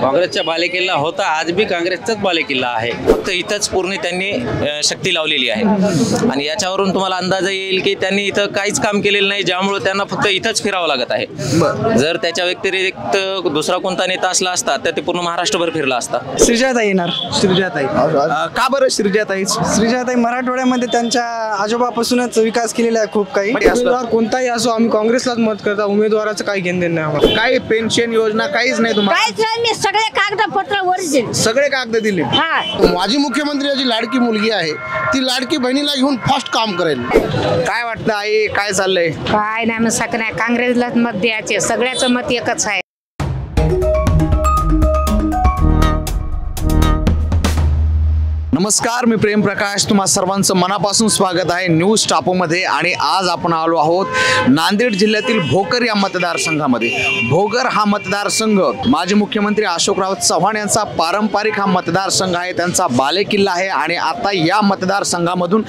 काँग्रेसचा बालेकिल्ला होता, आज भी काँग्रेसचाच बालेकिल्ला आहे. फक्त इथंच पूर्ण त्यांनी शक्ती लावलेली आहे आणि याच्यावरून तुम्हाला अंदाज येईल की त्यांनी इथं काहीच काम केलेलं नाही, ज्यामुळे त्यांना फक्त इथंच फिरावं लागत आहे. जर त्याच्या व्यतिरिक्त दुसरा कोणता नेता असला असता तर ते पूर्ण महाराष्ट्रभर फिरला असता. श्रीजाताई येणार. श्रीजाताई का बरं श्रीजाताई? श्रीजाताई मराठवाड्यामध्ये त्यांच्या आजोबापासूनच विकास केलेला आहे खूप काही. उमेदवार कोणताही असो आम्ही काँग्रेसलाच मत करता. उमेदवाराचं काही घेणं देणं नाही आम्हाला. काही पेन्शन योजना काहीच नाही तुम्हाला? काहीच नाही, मी सगळे कागदपत्र वरील सगळे कागद दिले. माजी मुख्यमंत्र्याची लाडकी मुलगी आहे, ती लाडकी बहिणीला घेऊन फास्ट काम करेल. काय वाटतं आई, काय चाललंय? काय नाही, मग सगळं नाही, काँग्रेसलाच मत द्यायचे. सगळ्याचं मत एकच आहे. नमस्कार, मी प्रेम प्रकाश, तुम्हा सर्वांचं मनापासून स्वागत आहे न्यूज टापोमध्ये. आणि आज आपण आलो आहोत नांदेड जिल्ह्यातील भोकर या मतदारसंघामध्ये. भोकर हा मतदारसंघ माजी मुख्यमंत्री अशोकराव चव्हाण यांचा पारंपरिक हा मतदारसंघ आहे, त्यांचा बालेकिल्ला आहे. आणि आता या मतदारसंघामधून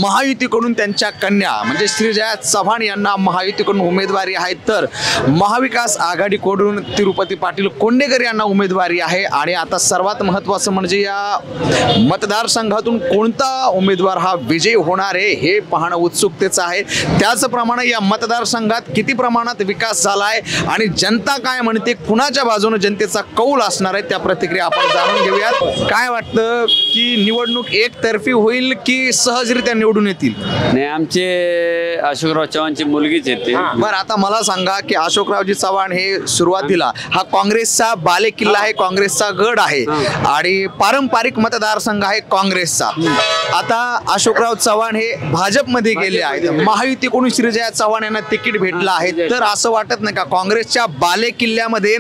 महायुतीकडून त्यांच्या कन्या म्हणजे श्रीजया चव्हाण यांना महायुतीकडून उमेदवारी आहे, तर महाविकास आघाडीकडून तिरुपती पाटील कोंडेकर यांना उमेदवारी आहे. आणि आता सर्वात महत्त्वाचं म्हणजे या मतदारसंघातून कोणता उमेदवार हा विजयी होणार आहे हे पाहणं उत्सुकतेचं आहे. त्याचप्रमाणे या मतदारसंघात किती प्रमाणात विकास झाला आहे आणि जनता काय म्हणते, कुणाच्या बाजूने जनतेचा कौल असणार आहे, त्या प्रतिक्रिया आपण जाणून घेऊयात. काय वाटतं की निवडणूक एकतर्फी होईल की सहजरित्या निवडून येतील? नाही, आमचे अशोकराव चव्हाणची मुलगीच येते. बरं, आता मला सांगा की अशोकरावजी चव्हाण हे सुरुवातीला हा काँग्रेसचा बालेकिल्ला आहे, काँग्रेसचा गड आहे आणि पारंपरिक मतदारसंघ आहे काँग्रेसचा. आता अशोकराव चव्हाण हे भाजपमध्ये गेले आहेत, महायुतीकडून श्रीजया चव्हाण यांना तिकीट भेटलं आहे, तर असं वाटत नाही का काँग्रेसच्या बालेकिल्ल्यामध्ये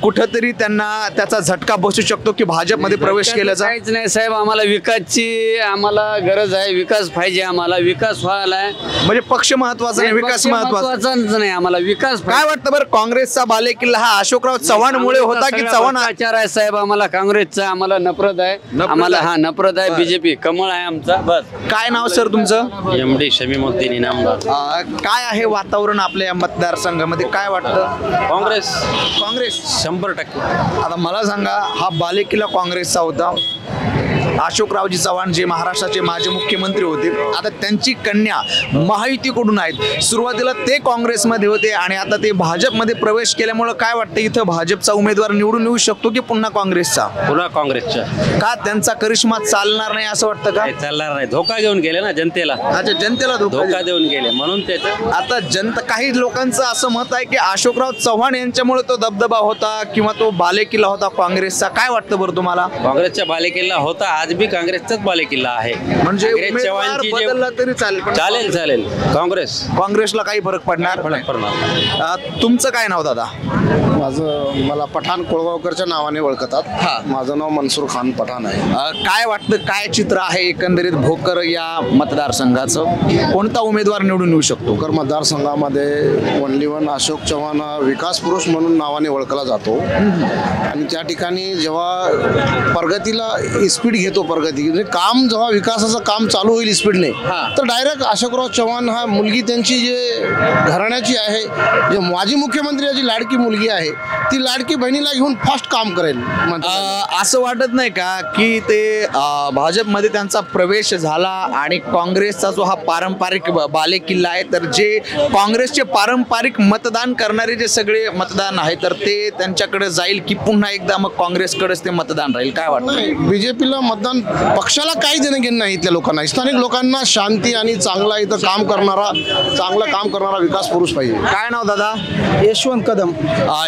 कुठंतरी त्यांना त्याचा झटका बसू शकतो की भाजपमध्ये प्रवेश केल्याचा? काहीच नाही साहेब, आम्हाला विकासची आम्हाला गरज आहे. विकास पाहिजे, आम्हाला विकास व्हायला आहे. म्हणजे पक्ष महत्वाचा नाही, विकास महत्वाचा नाही, आम्हाला विकास. काय वाटतं बरं, काँग्रेसचा बालेकिल्ला हा अशोकराव चव्हाणमुळे होता की चव्हाण आचार आहे साहेब? आम्हाला काँग्रेसचा आम्हाला नफरत आहे, आम्हाला नफरत आहे. बीजेपी कमळ आहे आमचा. बस. काय नाव सर तुमचं? MD शमीमुद्दीन इनामदार. काय आहे वातावरण आपल्या या मतदारसंघामध्ये, काय वाटतं? काँग्रेस. काँग्रेस 100%. आता मला सांगा, हा बालेकिल्ला काँग्रेसचा होता. अशोकरावजी चव्हाण जे महाराष्ट्राचे माजी मुख्यमंत्री होते, आता त्यांची कन्या महायुतीकडून आहेत. सुरुवातीला ते काँग्रेसमध्ये होते आणि आता ते भाजपमध्ये प्रवेश केल्यामुळे काय वाटतं, इथं भाजपचा उमेदवार निवडून येऊ शकतो की पुन्हा काँग्रेसचा? पुन्हा काँग्रेसच्या. का त्यांचा करिश्मा चालणार नाही असं वाटतं का? चालणार नाही, धोका घेऊन गेले ना जनतेला. अच्छा, जनतेला धोका देऊन गेले म्हणून त्याचं. आता काही लोकांचं असं मत आहे की अशोकराव चव्हाण यांच्यामुळे तो दबदबा होता किंवा तो बालेकिल्ला होता काँग्रेसचा. काय वाटतं बरं तुम्हाला? काँग्रेसचा बालेकिल्ला होता, आज भी काँग्रेसचाच बालेकिल्ला आहे. म्हणजे चव्हाणची बदलला तरी चालेल? चालेल चालेल. काँग्रेसला काही फरक पडणार? तुमचं काय नाव दादा? मला पठाण कोळगावकरच्या नावाने ओळखतात. माझं नाव मनसूर खान पठाण आहे. काय वाटतं, काय चित्र आहे एकंदरीत भोकर या मतदारसंघाचं? कोणता उमेदवार निवडून येऊ शकतो? भोकर मतदारसंघामध्ये ओनली वन अशोक चव्हाण विकास पुरुष म्हणून नावाने ओळखला जातो. आणि त्या ठिकाणी जेव्हा प्रगतीला स्पीड घेतो, प्रगती म्हणजे काम जेव्हा विकासाचं काम चालू होईल स्पीडने, तर डायरेक्ट अशोकराव चव्हाण हा मुलगी त्यांची जे घराण्याची आहे, जे माजी मुख्यमंत्र्याची लाडकी मुलगी आहे, ती लाडकी बहिणीला घेऊन फास्ट काम करेल. असं वाटत नाही का की ते भाजपमध्ये त्यांचा प्रवेश झाला आणि काँग्रेसचा जो हा पारंपरिक बालेकिल्ला आहे, तर जे काँग्रेसचे पारंपरिक मतदान करणारे जे सगळे मतदान आहे, तर ते त्यांच्याकडे जाईल की पुन्हा एकदा मग काँग्रेसकडेच ते मतदान राहील? काय वाटतं? बीजेपीला मतदान पक्षाला काही देणं घेणं नाही. इथल्या लोकांना, स्थानिक लोकांना शांती आणि चांगला इथं चांगलं काम करणारा विकास पुरुष पाहिजे. काय नाव दादा? यशवंत कदम.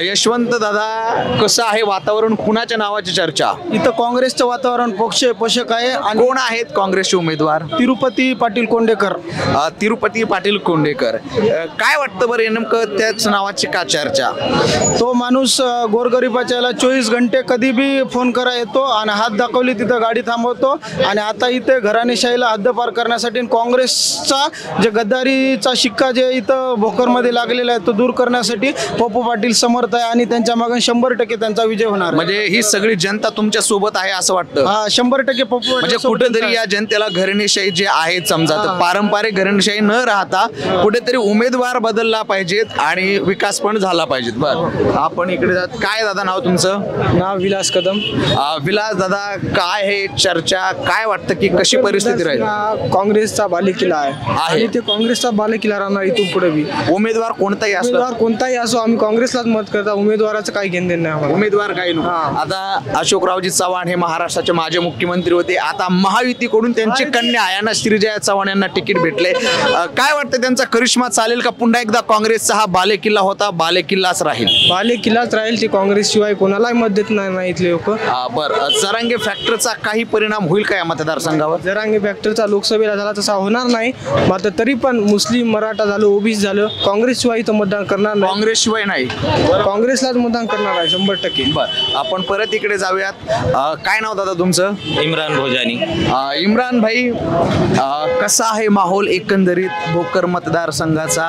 यशवंत दादा, कसं आहे वातावरण, कुणाच्या नावाची चर्चा? इथं काँग्रेसचं वातावरण पोषक आहे. आणि कोण आहेत काँग्रेसचे उमेदवार? तिरुपती पाटील कोंडेकर. तिरुपती पाटील कोंडेकर. काय वाटतं बरं नेमकं त्याच नावाची का चर्चा? तो माणूस गोरगरिबाच्याला 24 घंटे कधी बी फोन करा येतो आणि हात दाखवली तिथं गाडी थांबवतो. आणि आता इथे घराणेशाहीला हद्दपार करण्यासाठी काँग्रेसचा जे गद्दारीचा शिक्का जे इथं भोकरमध्ये लागलेला आहे तो दूर करण्यासाठी पप्पू पाटील समर्थ आहे आणि त्यांच्या मागे 100% त्यांचा विजय होणार. म्हणजे ही सगळी जनता तुमच्या सोबत आहे असं वाटतं? हा, 100% पप्पू. म्हणजे कुठेतरी या जनतेला घराणेशाही जे आहे समजा, तर पारंपरिक घराणेशाही न राहता कुठेतरी उमेदवार बदलला पाहिजेत आणि विकास पण झाला पाहिजेत. बरं, आपण इकडे जात. काय दादा नाव तुमचं? तुमचं? नाव विलास कदम. विलास दादा, काय हे चर्चा, काय वाटतं की कशी परिस्थिती राहील? काँग्रेसचा बालेकिल्ला आहे आणि ते काँग्रेसचा बालेकिल्ला राहणार इथून पुढे बी. उमेदवार कोणताही असला, उमेदवार कोणताही असो आम्ही काँग्रेसलाच मत करता. उमेदवाराचं काही घेणं देणं नाही आम्हाला. उमेदवार काही नको. आता अशोकरावजी चव्हाण हे महाराष्ट्राचे माजी मुख्यमंत्री होते. आता महायुतीकडून त्यांची कन्या आयाना श्रीजया चव्हाण यांना तिकीट भेटले. काय वाटतं, त्यांचा करिश्मा चालेल का? पुन्हा एकदा काँग्रेसचा हा बालेकिल्ला होता, बालेकिल्लाच राहील? बालेकिल्लाच राहील. ते काँग्रेस शिवाय कोणालाही मत देत नाही इथले लोक. बरं, जरांगे फॅक्टरचा काही परिणाम होईल का या मतदारसंघावर? जरांगे फॅक्टरचा लोकसभेला झाला तसा होणार नाही. मात्र तरी पण मुस्लिम, मराठा झालं, ओबीसी झालं, काँग्रेस शिवाय इथं मतदान करणार नाही. काँग्रेस शिवाय नाही, काँग्रेसलाच मतदान करणार आहे 100%. बरं, आपण परत इकडे जाऊयात. काय नाव दादा तुमचं? इम्रान भोजानी. इम्रान भाई, कसा आहे माहोल एकंदरीत भोकर मतदारसंघाचा?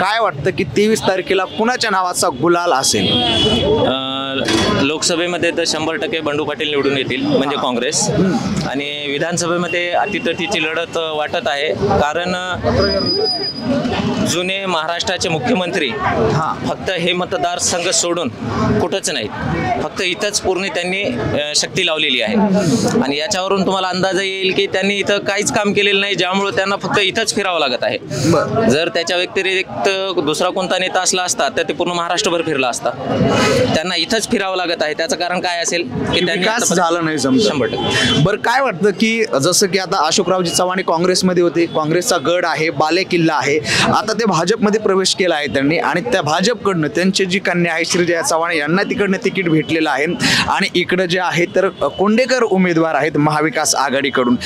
काय वाटतं की 23 तारखेला कुणाच्या नावाचा गुलाल असेल? लोकसभेमध्ये तर 100% बंडू पाटील निवडून येतील, म्हणजे काँग्रेस. आणि विधानसभेमध्ये अतितटीची लढत वाटत आहे. कारण जुने महाराष्ट्राचे मुख्यमंत्री फक्त हे मतदारसंघ सोडून कुठंच नाहीत, फक्त इथंच पूर्ण त्यांनी शक्ती लावलेली आहे. आणि याच्यावरून तुम्हाला अंदाज येईल की त्यांनी इथं काहीच काम केलेलं नाही, ज्यामुळे त्यांना फक्त इथंच फिरावं लागत आहे. जर त्याच्या व्यतिरिक्त दुसरा कोणता नेता असला असता तर ते पूर्ण महाराष्ट्रभर फिरला असता. त्यांना इथंच फिरावं लागत आहे. त्याचं कारण काय असेल की त्यांनी विकास झाला नाही समजा. 100%. बरं, काय वाटतं की जसं की आता अशोकरावजी चव्हाण काँग्रेसमध्ये होते, काँग्रेसचा गड आहे, बालेकिल्ला आहे, आता ते भाजपमध्ये प्रवेश केला आहे त्यांनी. आणि त्या भाजपकडनं त्यांची जी कन्या आहे श्रीजया चव्हाण यांना तिकडनं तिकीट भेटलेलं आहे. आणि इकडं जे आहे तर कोंडेकर उमेदवार आहेत महाविकास आघाडीकडून.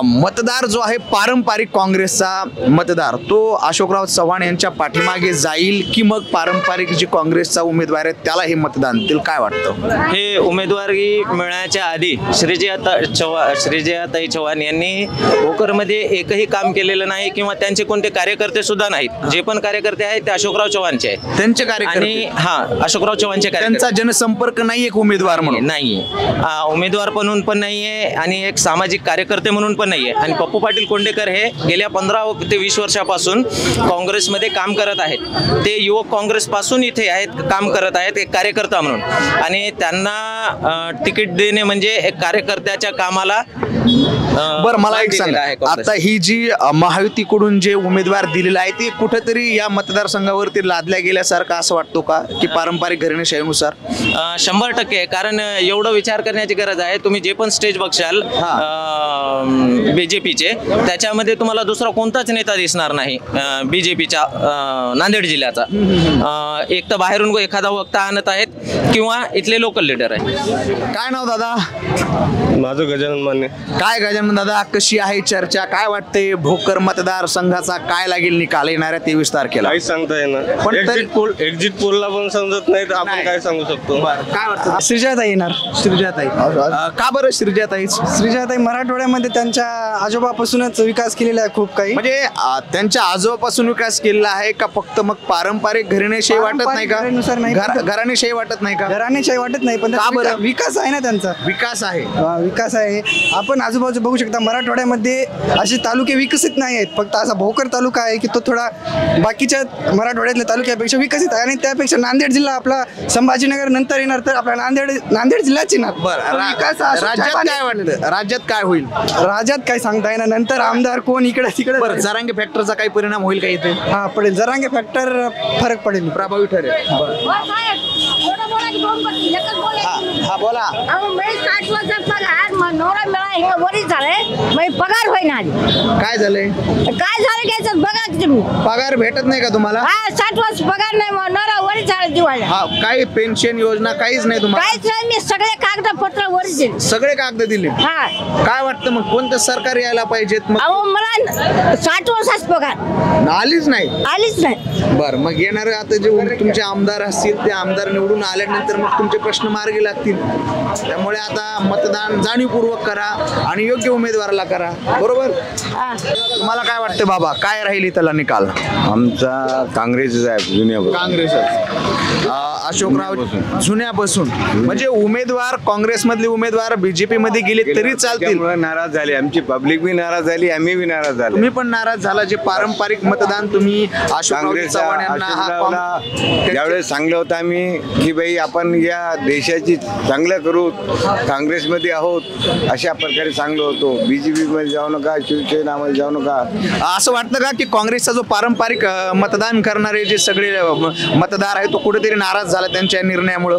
मतदार जो आहे पारंपरिक काँग्रेसचा मतदार, तो अशोकराव चव्हाण यांच्या पाठीमागे जाईल की मग पारंपरिक जे काँग्रेसचा उमेदवार आहे त्याला हे मतदान देतील? काय वाटतं? हे उमेदवारी मिळण्याच्या आधी श्रीजयाताई चव्हाण यांनी भोकरमध्ये एकही काम केलेलं नाही किंवा त्यांचे कोणते कार्यकर्ते सुद्धा नाहीत. जे पण कार्यकर्ते आहेत ते अशोकराव चव्हाणचे आहेत. त्यांचे कार्यकर्ते? आणि अशोकराव चव्हाणचे त्यांचा जनसंपर्क नाही एक उमेदवार म्हणून? नाही, उमेदवार म्हणून पण नाहीये आणि एक सामाजिक कार्यकर्ते म्हणून पण नाहीये. आणि पप्पू पाटील कोंडेकर हे गेल्या 15 ते 20 वर्षापासून काँग्रेसमध्ये काम करत आहेत. ते युवक काँग्रेस पासून इथे आहेत, काम करत आहेत एक कार्यकर्ता म्हणून. आणि त्यांना तिकीट देणे म्हणजे एक कार्यकर्त्याच्या कामाला. बरं, मला एक सांगा, आता ही जी महायुतीकडून जे उमेदवार दिलेला आहे ते कुठेतरी या मतदारसंघावरती लादल्या गेल्यासारखं असं वाटतो का की पारंपरिक घराणेशाहीनुसार? 100%. कारण एवढं विचार करण्याची गरज आहे. तुम्ही जे पण स्टेज बघशाल बीजेपीचे, त्याच्यामध्ये तुम्हाला दुसरा कोणताच नेता दिसणार नाही बीजेपीच्या नांदेड जिल्ह्याचा. एक तर बाहेरून एखादा वक्ता आणत आहेत किंवा इथले लोकल लीडर आहे. काय नाव दादा? माझं गजानन मान्य. काय गजानन दादा, कशी आहे चर्चा? काय वाटते भोकर मतदारसंघाचा काय लागेल निकाल येणाऱ्या 23 तारखेला? काहीच सांगता येणार. पण एक्झिट पोलला पण समजत नाही तर आपण काय सांगू शकतो? काय वाटतं? श्रीजयाताई येणार. श्रीजयाताई, का बरं श्रीजयाताईच? श्रीजयाताई मराठवाड्यामध्ये त्यांच्या आजोबापासूनच विकास केलेला आहे खूप काही. म्हणजे त्यांच्या आजोबापासून विकास केलेला आहे का? फक्त मग पारंपरिक घराणेशाही वाटत नाही का? घराण्यानुसार नाही. घराणेशाही वाटत नाही का? घराण्याशाही वाटत नाही, पण का बरं? विकास आहे ना त्यांचा. विकास आहे. विकास आहे. आपण आजूबाजू बघू शकता मराठवाड्यामध्ये असे तालुके विकसित नाही आहेत. फक्त असा भोकर तालुका आहे की तो थोडा बाकीच्या मराठवाड्यातल्या तालुक्यापेक्षा विकसित आहे. आणि त्यापेक्षा नांदेड जिल्हा आपला संभाजीनगर नंतर येणार, तर आपला नांदेड जिल्हाच येणार. बरं, राज्यात काय वाटतं? राज्यात काय होईल? राज्यात काय सांगता येणार. नंतर आमदार कोण इकडे तिकडे. बरं, जरांगे फॅक्टरचा काही परिणाम होईल का इथे? हा, पडेल. जरांगे फॅक्टर फरक पडेल, प्रभावी ठरेल. हा, बोला. पगार होईना. काय झालंय? काय झालं घ्यायचं बघा की तुम्ही. पगार भेटत नाही का तुम्हाला? 60 वर्ष पगार नाही नवरा वरी झालं दिवाळी. हा, काही पेन्शन योजना काहीच नाही तुम्हाला? काहीच नाही. मी सगळे कागदपत्र वरी दिले. सगळे कागद दिले. हा, काय वाटतं मग कोणतं सरकार यायला पाहिजेत? मग अहो मला 60 वर्षाच पगार आलीच नाही. आलीच नाही. बर, मग येणारे आता जे तुमचे आमदार असतील ते आमदार निवडून आल्यानंतर मग तुमचे प्रश्न मार्गी लागतील. त्यामुळे आता मतदान जाणीवपूर्वक करा आणि योग्य उमेदवाराला करा. बरोबर? तुम्हाला काय वाटतं बाबा, काय राहील इथला निकाल? आमचा काँग्रेसच आहे जुन्यापासून. काँग्रेस. अशोकराव जुन्यापासून म्हणजे उमेदवार काँग्रेसमधले उमेदवार बीजेपी मध्ये गेले तरी चालतील? त्यामुळे नाराज झाले. आमची पब्लिक बी नाराज झाली, आम्ही बी नाराज झालो. तुम्ही पण नाराज झाला. जे पारंपरिक मतदान तुम्ही अशोकराव चव्हाण यांना हा अशोकरावला ज्यावेळेस सांगलं होतं आम्ही की बाई आपण या देशाची चांगलं करू, काँग्रेसमध्ये आहोत अशा प्रकारे सांगलो होतो. BJP मध्ये जाऊ नका, शिवसेनामध्ये जाऊ नका. असं वाटतं का की काँग्रेसचा जो पारंपरिक मतदान करणारे जे सगळे मतदार आहेत तो कुठेतरी नाराज झाला त्यांच्या निर्णयामुळं?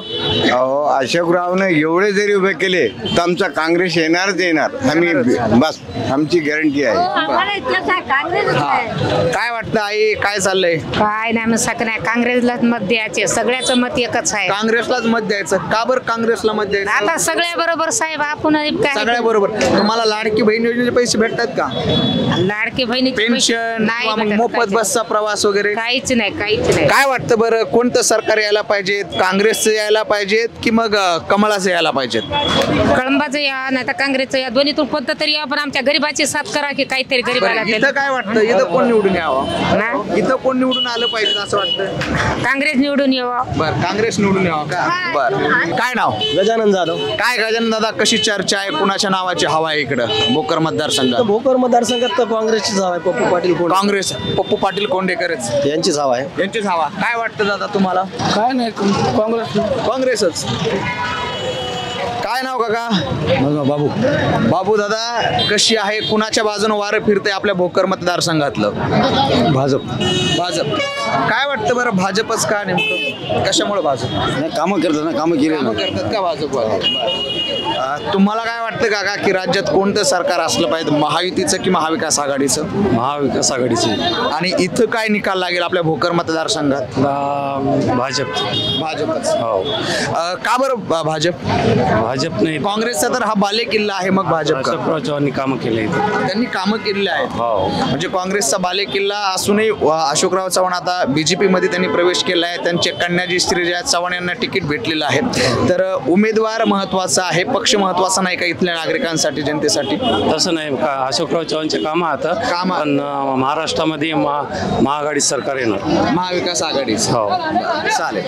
अहो, अशोकरावनं एवढे जरी उभे केले तर आमचा काँग्रेस येणारच येणार. आम्ही बस आमची गॅरंटी आहे. आम्हाला इथलं काँग्रेसच आहे. काय वाटतं आई, काय चाललंय? काय नाही म्हणू नाही, काँग्रेसलाच मत द्यायचे. सगळ्याचं मत एकच आहे. काँग्रेसलाच मत द्यायचं का बरं? काँग्रेसला मत द्यायचं आता सगळ्या बरोबर साहेब, आपण काय सगळ्या बरोबर. तुम्हाला लाडकी बहीण योजनेचे पैसे भेटतात का? लाडकी बहिणी पेन्शन किंवा मग मोफत बसचा प्रवास वगैरे काहीच नाही, काहीच नाही. काय वाटतं बरं, कोणतं सरकार यायला पाहिजेत? काँग्रेसचं यायला पाहिजेत की मग कमळाचं यायला पाहिजेत? कळंबाचं या नाही तर काँग्रेसचं या, दोन्हीतून कोणतं तरी या, पण आमच्या गरीबाची साथ करा की काहीतरी गरीबाला बरं, इथं काय वाटतं, इथं कोण निवडून यावं? ना इथं कोण निवडून आलं पाहिजे असं वाटतं? काँग्रेस निवडून यावं. बरं, काँग्रेस निवडून यावं का? बरं, काय नाव? गजानन जाधव. काय गजानन दादा, कशी चर्चा आहे, कुणाच्या नावाची हवा आहे इकडं भोकर मतदारसंघात? भोकर मतदारसंघात तर काँग्रेसचीच हवा आहे. पप्पू पाटील काँग्रेस, पप्पू पाटील कोंडेकरच यांचीच हवा आहे. यांचीच हवा. काय वाटतं दादा तुम्हाला? काय नाही, काँग्रेसच. काय नाव काका? बाबू. बाबू दादा, कशी आहे, कुणाच्या बाजूने वारं फिरतंय आपल्या भोकर मतदारसंघातलं? भाजप. भाजप. काय वाटतं बरं, भाजपच का नेमकं? कशामुळे भाजप? नाही, कामं करतात ना, कामं केली कामं करतात का भाजप? तुम्हाला काय वाटतं काका की राज्यात कोणतं सरकार असलं पाहिजे, महायुतीचं की महाविकास आघाडीचं? महाविकास आघाडीची. आणि इथं काय निकाल लागेल आपल्या भोकर मतदारसंघात? भाजप. भाजपच. हो. का बरं भाजप? भाजप नाही, काँग्रेसचा तर हा बाले किल्ला आहे, मग भाजप का? अशोकराव चव्हाणांनी कामं केले. त्यांनी कामं केलेली आहेत. हो. म्हणजे काँग्रेसचा बाले किल्ला असूनही अशोकराव चव्हाण आता BJP मध्ये त्यांनी प्रवेश केला आहे. त्यांचे कन्या जी श्रीजया चव्हाण यांना तिकीट भेटलेलं आहे. तर उमेदवार महत्वाचा आहे, पक्ष महत्वाचा नाही का इथल्या नागरिकांसाठी, जनतेसाठी? तसं नाही, अशोकराव चव्हाणचे कामं आता कामं. पण महाराष्ट्रामध्ये महाआघाडी सरकार येणार. महाविकास आघाडी. हो. चालेल.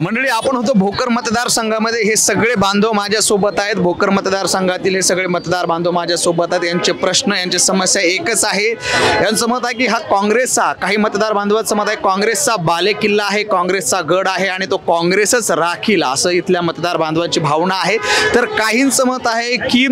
मंडळी, आपण होतो भोकर मतदारसंघामध्ये. हे सगळे बांधव माझ्या सोबत आहेत. भोकर मतदारसंघातील हे सगळे मतदार बांधव माझ्या सोबत आहेत. यांचे प्रश्न, यांची समस्या एकच आहे. यांचं मत आहे की हा काँग्रेसचा, काही मतदार बांधवांचं मत आहे काँग्रेसचा बाले किल्ला आहे, काँग्रेसचा गड आहे आणि तो काँग्रेसच राखील, असं इथल्या मतदार बांधवांची भावना आहे. तर काहींचं मत आहे की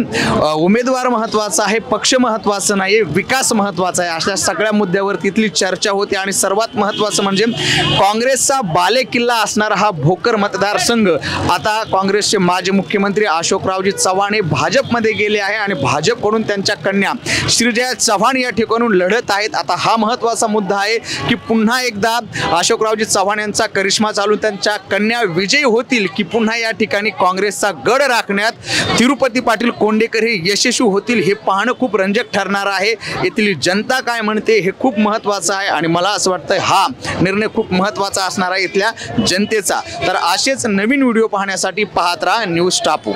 उमेदवार महत्वाचा आहे, पक्ष महत्वाचं नाही, विकास महत्वाचा आहे. अशा सगळ्या मुद्द्यावर तिथली चर्चा होते. आणि सर्वात महत्वाचं म्हणजे काँग्रेसचा बाले किल्ला असणारा हा भोकर मतदारसंघ आता काँग्रेसचे माजी मुख्यमंत्री अशोकरावजी चव्हाण हे भाजपमध्ये गेले आहे आणि भाजपकडून त्यांच्या कन्या श्रीजया चव्हाण या ठिकाणून लढत आहेत. आता हा महत्वाचा मुद्दा आहे की पुन्हा एकदा अशोकरावजी चव्हाण यांचा करिश्मा चालून त्यांच्या कन्या विजयी होतील की पुन्हा या ठिकाणी काँग्रेसचा गड राखण्यात तिरुपती पाटील कोंडेकर हे यशस्वी होतील, हे पाहणं खूप रंजक ठरणार आहे. येथील जनता काय म्हणते हे खूप महत्वाचं आहे आणि मला असं वाटतं हा निर्णय खूप महत्वाचा असणार आहे इथल्या जनतेचा. तर असेच नवीन व्हिडिओ पाहण्यासाठी पाहत राहा न्यूज टापू.